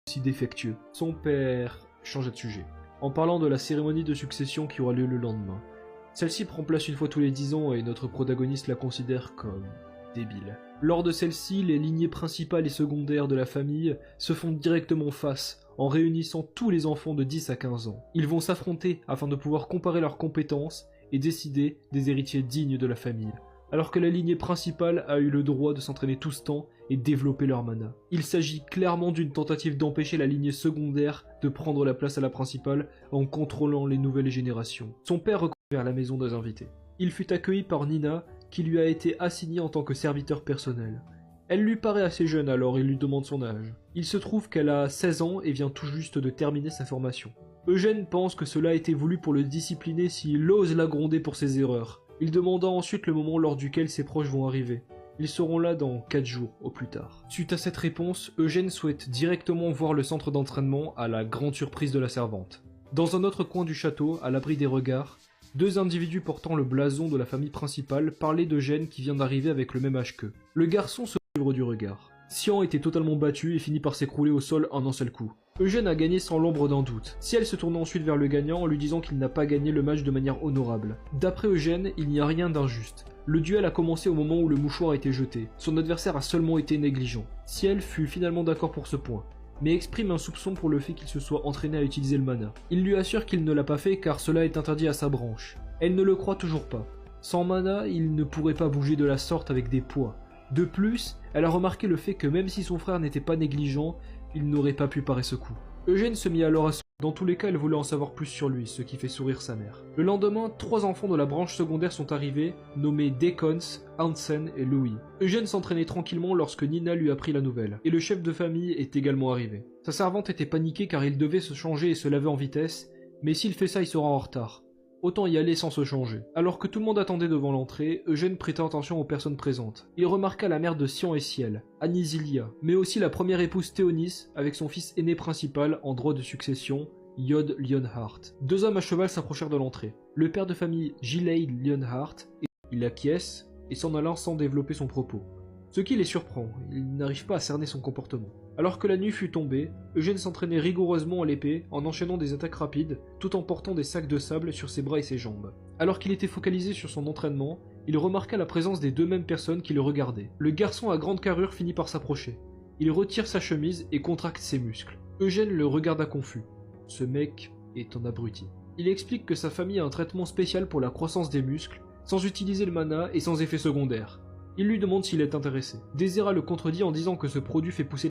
si défectueux. Son père changeait de sujet, en parlant de la cérémonie de succession qui aura lieu le lendemain. Celle-ci prend place une fois tous les 10 ans et notre protagoniste la considère comme débile. Lors de celle-ci, les lignées principales et secondaires de la famille se font directement face en réunissant tous les enfants de 10 à 15 ans. Ils vont s'affronter afin de pouvoir comparer leurs compétences et décider des héritiers dignes de la famille, alors que la lignée principale a eu le droit de s'entraîner tout ce temps et développer leur mana. Il s'agit clairement d'une tentative d'empêcher la lignée secondaire de prendre la place à la principale en contrôlant les nouvelles générations. Son père recourt vers la maison des invités. Il fut accueilli par Nina, qui lui a été assignée en tant que serviteur personnel. Elle lui paraît assez jeune, alors il lui demande son âge. Il se trouve qu'elle a 16 ans et vient tout juste de terminer sa formation. Eugène pense que cela a été voulu pour le discipliner s'il ose la gronder pour ses erreurs. Il demanda ensuite le moment lors duquel ses proches vont arriver. Ils seront là dans 4 jours au plus tard. Suite à cette réponse, Eugène souhaite directement voir le centre d'entraînement à la grande surprise de la servante. Dans un autre coin du château, à l'abri des regards, 2 individus portant le blason de la famille principale parlaient d'Eugène qui vient d'arriver avec le même âge qu'eux. Le garçon se livre du regard. Xian était totalement battu et finit par s'écrouler au sol en un seul coup. Eugène a gagné sans l'ombre d'un doute. Ciel se tourne ensuite vers le gagnant en lui disant qu'il n'a pas gagné le match de manière honorable. D'après Eugène, il n'y a rien d'injuste. Le duel a commencé au moment où le mouchoir a été jeté. Son adversaire a seulement été négligent. Ciel fut finalement d'accord pour ce point, mais exprime un soupçon pour le fait qu'il se soit entraîné à utiliser le mana. Il lui assure qu'il ne l'a pas fait car cela est interdit à sa branche. Elle ne le croit toujours pas. Sans mana, il ne pourrait pas bouger de la sorte avec des poids. De plus, elle a remarqué le fait que même si son frère n'était pas négligent, il n'aurait pas pu parer ce coup. Eugène se mit alors à sourire. Dans tous les cas, elle voulait en savoir plus sur lui, ce qui fait sourire sa mère. Le lendemain, 3 enfants de la branche secondaire sont arrivés, nommés Dekons, Hansen et Louis. Eugène s'entraînait tranquillement lorsque Nina lui apprit la nouvelle, et le chef de famille est également arrivé. Sa servante était paniquée car il devait se changer et se laver en vitesse, mais s'il fait ça, il sera en retard. Autant y aller sans se changer. Alors que tout le monde attendait devant l'entrée, Eugène prêta attention aux personnes présentes. Il remarqua la mère de Xian et Ciel, Anisilia, mais aussi la première épouse Théonis, avec son fils aîné principal en droit de succession, Yod Lionheart. 2 hommes à cheval s'approchèrent de l'entrée. Le père de famille Gilead Lionheart, il acquiesce et s'en alla sans développer son propos. Ce qui les surprend, ils n'arrivent pas à cerner son comportement. Alors que la nuit fut tombée, Eugène s'entraînait rigoureusement à l'épée en enchaînant des attaques rapides tout en portant des sacs de sable sur ses bras et ses jambes. Alors qu'il était focalisé sur son entraînement, il remarqua la présence des 2 mêmes personnes qui le regardaient. Le garçon à grande carrure finit par s'approcher. Il retire sa chemise et contracte ses muscles. Eugène le regarda confus. Ce mec est un abruti. Il explique que sa famille a un traitement spécial pour la croissance des muscles, sans utiliser le mana et sans effet secondaire. Il lui demande s'il est intéressé. Désira le contredit en disant que ce produit fait pousser